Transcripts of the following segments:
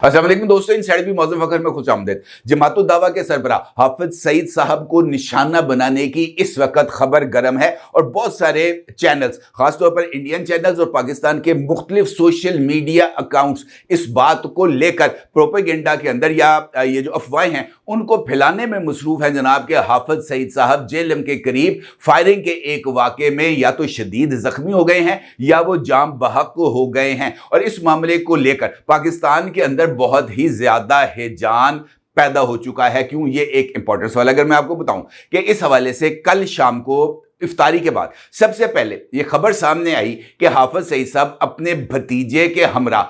अस्सलाम वालेकुम दोस्तों, इन साइड भी मौज़ूम फखर में खुश आमदीद। जमातुल दावा के सरबराह हाफिज सईद साहब को निशाना बनाने की इस वक्त खबर गर्म है और बहुत सारे चैनल्स, खासतौर पर इंडियन चैनल्स और पाकिस्तान के मुख्तलिफ सोशल मीडिया अकाउंट्स इस बात को लेकर प्रोपेगेंडा के अंदर या ये जो अफवाहें हैं उनको फैलाने में मसरूफ हैं जनाब के हाफिज सईद साहब जेलम के करीब फायरिंग के एक वाक़े में या तो शदीद जख्मी हो गए हैं या वो जाम बहक हो गए हैं। और इस मामले को लेकर पाकिस्तान के अंदर बहुत ही ज्यादा हिजान पैदा हो चुका है। क्यों? ये एक इंपॉर्टेंट सवाल अगर मैं आपको बताऊं कि इस हवाले से कल शाम को इफ्तारी के बाद सबसे पहले ये खबर सामने आई कि हाफिज सईद साहब अपने भतीजे के हमरा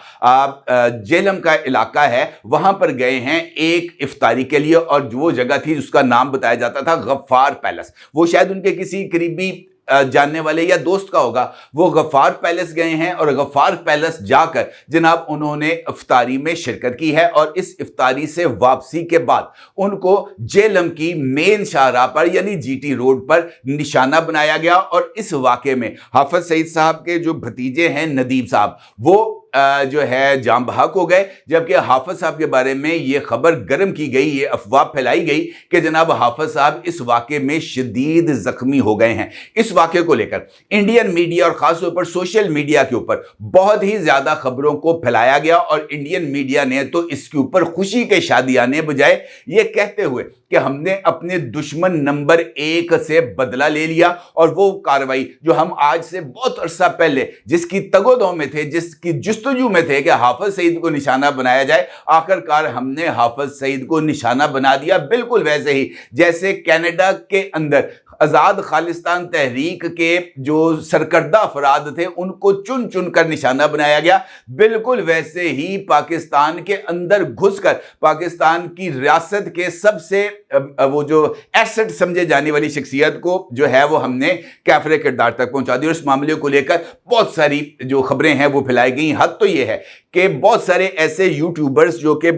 जेलम का इलाका है वहां पर गए हैं एक इफ्तारी के लिए, और जो वो जगह थी उसका नाम बताया जाता था गफ्फार पैलेस। वो शायद उनके किसी करीबी जानने वाले या दोस्त का होगा। वो गफ्फार पैलेस गए हैं और गफ्फार पैलेस जाकर जनाब उन्होंने इफ्तारी में शिरकत की है। और इस इफ्तारी से वापसी के बाद उनको जेलम की मेन शाहराह पर यानी जीटी रोड पर निशाना बनाया गया। और इस वाक़े में हाफिज सईद साहब के जो भतीजे हैं नदीम साहब वो जो है जाम बहक हो गए, जबकि हाफिज साहब के बारे में ये खबर गर्म की गई, ये अफवाह फैलाई गई कि जनाब हाफिज साहब इस वाक़े में शदीद जख्मी हो गए हैं। इस वाक़े को लेकर इंडियन मीडिया और ख़ासतौर पर सोशल मीडिया के ऊपर बहुत ही ज़्यादा खबरों को फैलाया गया और इंडियन मीडिया ने तो इसके ऊपर खुशी के शादियाने बजाय ये कहते हुए कि हमने अपने दुश्मन नंबर 1 से बदला ले लिया। और वो कार्रवाई जो हम आज से बहुत अरसा पहले जिसकी तगोदों में थे, जिसकी जुस्तजू में थे कि हाफिज सईद को निशाना बनाया जाए, आखिरकार हमने हाफिज सईद को निशाना बना दिया। बिल्कुल वैसे ही जैसे कनाडा के अंदर आज़ाद खालिस्तान तहरीक के जो सरकर्दा अफराद थे उनको चुन चुन कर निशाना बनाया गया, बिल्कुल वैसे ही पाकिस्तान के अंदर घुसकर पाकिस्तान की रियासत के सबसे वो जो एसेट समझे जाने वाली शख्सियत को जो है वो हमने कैफरे किरदार तक पहुंचा दिया। और इस मामले को लेकर बहुत सारी जो खबरें हैं वो फैलाई गई। हद तो ये है कि बहुत सारे ऐसे यूट्यूबर्स जो कि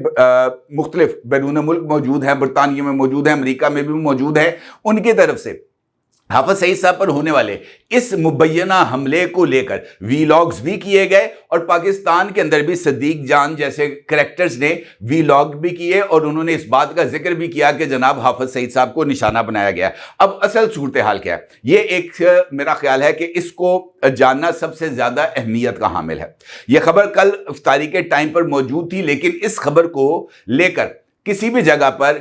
मुख्तलिफ बैरून मुल्क मौजूद हैं, बरतानिया में मौजूद हैं, अमेरिका में भी मौजूद हैं, उनकी तरफ से हाफिज सईद साहब पर होने वाले इस मुबैना हमले को लेकर वीलॉग्स भी किए गए और पाकिस्तान के अंदर भी सदीक जान जैसे कैरेक्टर्स ने वीलॉग भी किए और उन्होंने इस बात का जिक्र भी किया कि जनाब हाफिज सईद साहब को निशाना बनाया गया। अब असल सूरत हाल क्या है, ये एक मेरा ख्याल है कि इसको जानना सबसे ज्यादा अहमियत का हामिल है। यह खबर कल इफ्तारी के टाइम पर मौजूद थी, लेकिन इस खबर को लेकर किसी भी जगह पर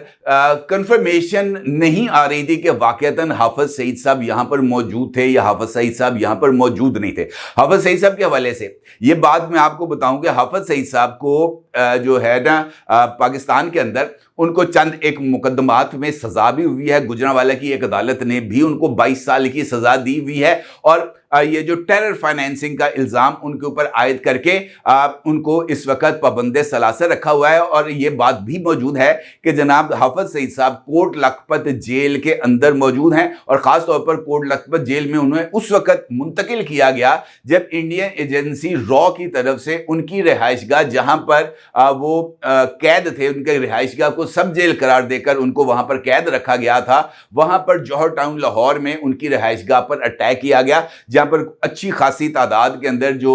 कंफर्मेशन नहीं आ रही थी कि वाकईतन हाफिज सईद साहब यहां पर मौजूद थे या हाफिज सईद साहब यहां पर मौजूद नहीं थे। हाफिज सईद साहब के हवाले से ये बात मैं आपको बताऊं कि हाफिज सईद साहब को जो है ना पाकिस्तान के अंदर उनको चंद एक मुकदमात में सजा भी हुई है। गुजरांवाला की एक अदालत ने भी उनको 22 साल की सजा दी हुई है और ये जो टेरर फाइनेंसिंग का इल्ज़ाम उनके ऊपर आयद करके उनको इस वक्त पाबंदे सलासर रखा हुआ है। और ये बात भी मौजूद है कि जनाब हाफिज सईद साहब कोट लखपत जेल के अंदर मौजूद हैं और ख़ास तौर पर कोट लखपत जेल में उन्हें उस वक्त मुंतकिल किया गया जब इंडियन एजेंसी रॉ की तरफ से उनकी रिहाइशगाह जहाँ पर वो कैद थे, उनके रिहाइशगाह को सब जेल करार देकर उनको वहाँ पर कैद रखा गया था, वहाँ पर जौहर टाउन लाहौर में उनकी रिहाइशगाह पर अटैक किया गया जहाँ पर अच्छी खासी तादाद के अंदर जो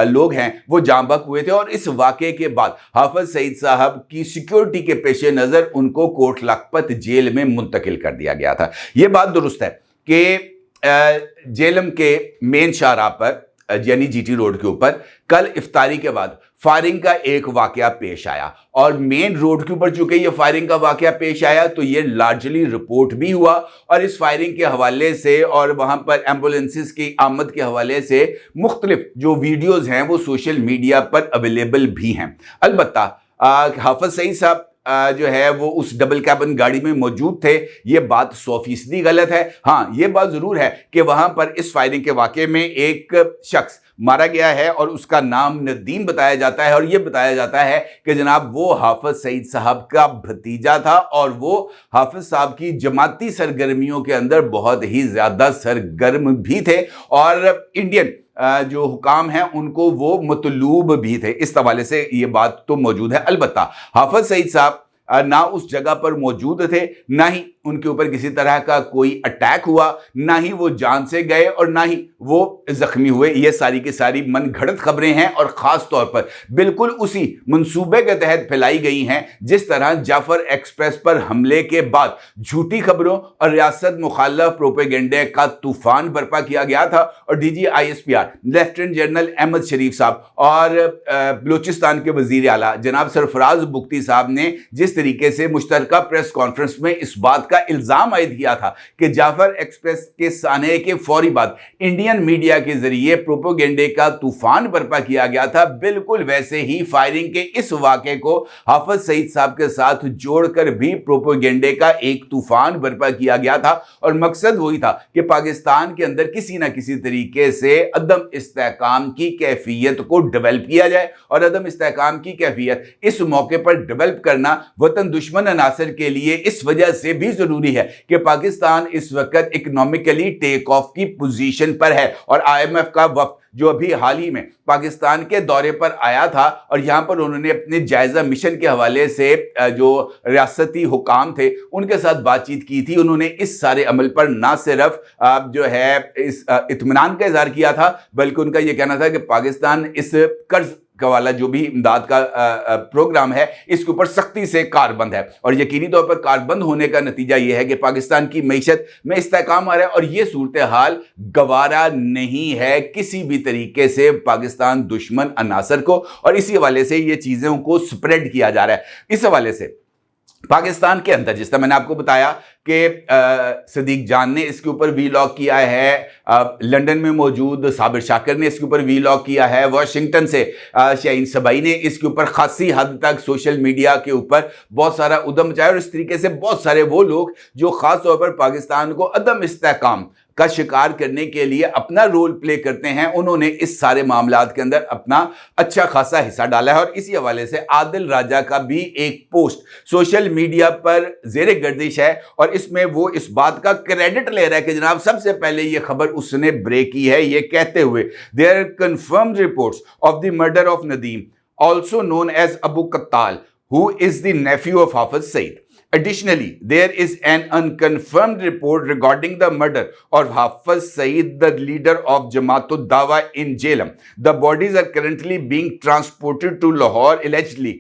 लोग हैं वो जाम बहक हुए थे। और इस वाक़े के बाद हाफिज सईद साहब की सिक्योरिटी के पेश नज़र उनको कोट लखपत जेल में मुंतकिल कर दिया गया था। ये बात दुरुस्त है कि जेलम के मेन शाहराह पर यानी जीटी रोड के ऊपर कल इफ्तारी के बाद फायरिंग का एक वाकया पेश आया और मेन रोड के ऊपर चूंकि ये फायरिंग का वाकया पेश आया तो ये लार्जली रिपोर्ट भी हुआ। और इस फायरिंग के हवाले से और वहाँ पर एम्बुलेंसेस की आमद के हवाले से मुख्तलिफ जो वीडियोज़ हैं वो सोशल मीडिया पर अवेलेबल भी हैं। अलबत्ता हाफिज सईद साहब जो है वो उस डबल कैबिन गाड़ी में मौजूद थे, ये बात 100% गलत है। हाँ, ये बात ज़रूर है कि वहाँ पर इस फायरिंग के वाक़े में एक शख्स मारा गया है और उसका नाम नदीम बताया जाता है और ये बताया जाता है कि जनाब वो हाफिज सईद साहब का भतीजा था और वो हाफिज साहब की जमाती सरगर्मियों के अंदर बहुत ही ज़्यादा सरगर्म भी थे और इंडियन जो हुकाम हैं उनको वो मतलूब भी थे। इस हवाले से ये बात तो मौजूद है। अलबत्ता हाफिज सईद साहब ना उस जगह पर मौजूद थे, ना ही उनके ऊपर किसी तरह का कोई अटैक हुआ, ना ही वो जान से गए और ना ही वो जख्मी हुए। ये सारी की सारी मनगढ़ंत खबरें हैं और ख़ास तौर पर बिल्कुल उसी मंसूबे के तहत फैलाई गई हैं जिस तरह जाफर एक्सप्रेस पर हमले के बाद झूठी खबरों और रियासत मुखालफ प्रोपेगेंडे का तूफान बर्पा किया गया था और DG ISPR lieutenant general Ahmad Sharif साहब और बलूचिस्तान के वजीर आला जनाब सरफराज बुख्ती साहब ने जिस तरीके से मुश्तरका प्रेस कॉन्फ्रेंस में इस बात का इल्जाम आयद किया था कि जाफर एक्सप्रेस के साने के फौरी बाद इंडियन मीडिया के जरिए प्रोपेगेंडे का तूफान बर्पा किया गया था, बिल्कुल वैसे ही फायरिंग के इस वाक़े को हाफिज सईद साहब के साथ जोड़कर भी प्रोपेगेंडे का एक तूफान बर्पा किया गया था। और मकसद वही था कि पाकिस्तान के अंदर किसी ना किसी तरीके से अदम इस्तेहकाम की कैफियत को डेवलप किया जाए और अदम इस्तेहकाम की कैफियत इस मौके पर डेवलप करना वतन दुश्मन अनासर के लिए इस वजह से भी जरूरी है कि पाकिस्तान इस वक्त इकोनॉमिकली टेक ऑफ की पोजीशन पर है और IMF का वक्त जो अभी हाल ही में पाकिस्तान के दौरे पर आया था और यहाँ पर उन्होंने अपने जायजा मिशन के हवाले से जो रियासती हुकाम थे उनके साथ बातचीत की थी। उन्होंने इस सारे अमल पर ना सिर्फ जो है इस इत्मीनान का इजहार किया था बल्कि उनका यह कहना था कि पाकिस्तान इस कर्ज का वाला जो भी इमदाद का प्रोग्राम है इसके ऊपर सख्ती से कारबंद है और यकीनी तौर पर कारबंद होने का नतीजा यह है कि पाकिस्तान की मईशत में इस्तेहकाम आ रहा है और यह सूरत हाल गवारा नहीं है किसी भी तरीके से पाकिस्तान दुश्मन अनासर को और इसी हवाले से ये चीज़ों को स्प्रेड किया जा रहा है। इस हवाले से पाकिस्तान के अंदर जिस तरह मैंने आपको बताया कि सदीक जान ने इसके ऊपर वीलॉग किया है, लंदन में मौजूद साबिर शाकिर ने इसके ऊपर वीलॉग किया है, वाशिंगटन से शाहीन सबाई ने इसके ऊपर खासी हद तक सोशल मीडिया के ऊपर बहुत सारा उद्यम मचाया और इस तरीके से बहुत सारे वो लोग जो खास तौर पर पाकिस्तान को अदम इस्तेहकाम का शिकार करने के लिए अपना रोल प्ले करते हैं उन्होंने इस सारे मामलात के अंदर अपना अच्छा खासा हिस्सा डाला है। और इसी हवाले से आदिल राजा का भी एक पोस्ट सोशल मीडिया पर ज़ेरे गर्दिश है और इसमें वो इस बात का क्रेडिट ले रहा है कि जनाब सबसे पहले ये खबर उसने ब्रेक की है, ये कहते हुए there confirmed reports of the murder of Nadeem also known as Abu Qatal who is the nephew of Hafiz Saeed. Additionally, there is an unconfirmed report regarding the murder of Hafiz Saeed, the leader of Jamaat Dawa in Jhelum. The bodies are currently being transported to Lahore, allegedly.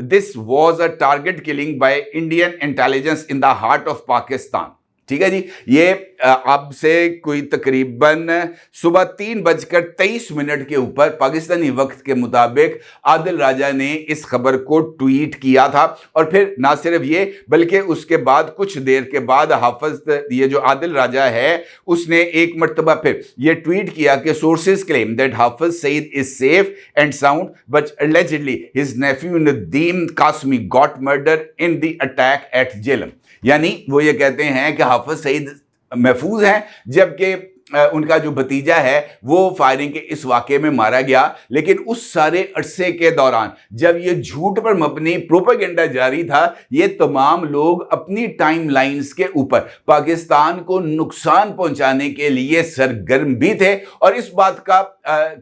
This was a target killing by Indian intelligence in the heart of Pakistan. ठीक है जी, ये अब से कोई तकरीबन सुबह 3:23 के ऊपर पाकिस्तानी वक्त के मुताबिक आदिल राजा ने इस खबर को ट्वीट किया था और फिर ना सिर्फ ये बल्कि उसके बाद कुछ देर के बाद हाफिज ये जो आदिल राजा है उसने एक मरतबा फिर ये ट्वीट किया कि sources claim that Hafiz Saeed is safe and sound but allegedly his nephew Nadeem Qasmi got murder in the attack at Jhelum. यानी वो ये कहते हैं कि हाफिज सईद महफूज हैं जबकि उनका जो भतीजा है वो फायरिंग के इस वाक़े में मारा गया. लेकिन उस सारे अरसे के दौरान जब ये झूठ पर मबनी प्रोपेगेंडा जारी था ये तमाम लोग अपनी टाइम लाइन्स के ऊपर पाकिस्तान को नुकसान पहुंचाने के लिए सरगर्म भी थे और इस बात का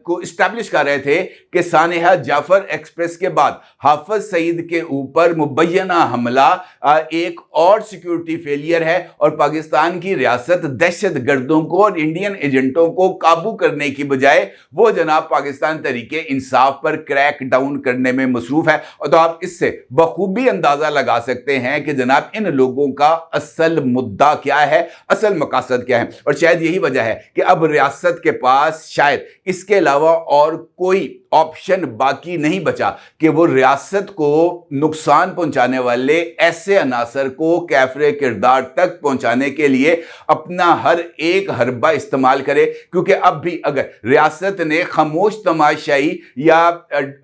को इस्टेब्लिश कर रहे थे कि सानेहा जाफर एक्सप्रेस के बाद हाफिज सईद के ऊपर मुबैना हमला एक और सिक्योरिटी फेलियर है और पाकिस्तान की रियासत दहशत गर्दों को और इंडियन एजेंटों को काबू करने की बजाय वो जनाब पाकिस्तान तरीके इंसाफ पर क्रैक डाउन करने में मसरूफ है. और तो आप इससे बखूबी अंदाजा लगा सकते हैं कि जनाब इन लोगों का असल मुद्दा क्या है, असल मकसद क्या है. और शायद यही वजह है कि अब रियासत के पास शायद इसके अलावा और कोई ऑप्शन बाकी नहीं बचा कि वो रियासत को नुकसान पहुंचाने वाले ऐसे अनासर को कैफरे किरदार तक पहुंचाने के लिए अपना हर एक हरबा इस्तेमाल करे. क्योंकि अब भी अगर रियासत ने खामोश तमाशाई या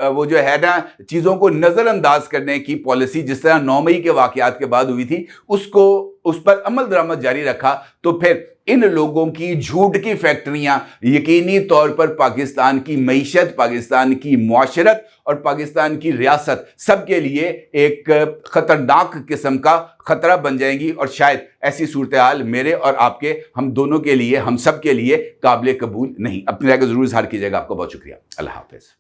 वो जो है ना चीज़ों को नज़रअंदाज करने की पॉलिसी जिस तरह 9 मई के वाक़यात के बाद हुई थी उसको उस पर अमल दरामद जारी रखा तो फिर इन लोगों की झूठ की फैक्ट्रियां यकीनी तौर पर पाकिस्तान की मईशत, पाकिस्तान की मुआशरत और पाकिस्तान की रियासत सबके लिए एक खतरनाक किस्म का खतरा बन जाएंगी. और शायद ऐसी सूरत हाल मेरे और आपके हम दोनों के लिए, हम सब के लिए काबिल कबूल नहीं. अपनी राय को जरूर इज़हार कीजिएगा. आपका बहुत शुक्रिया. अल्लाह हाफिज़.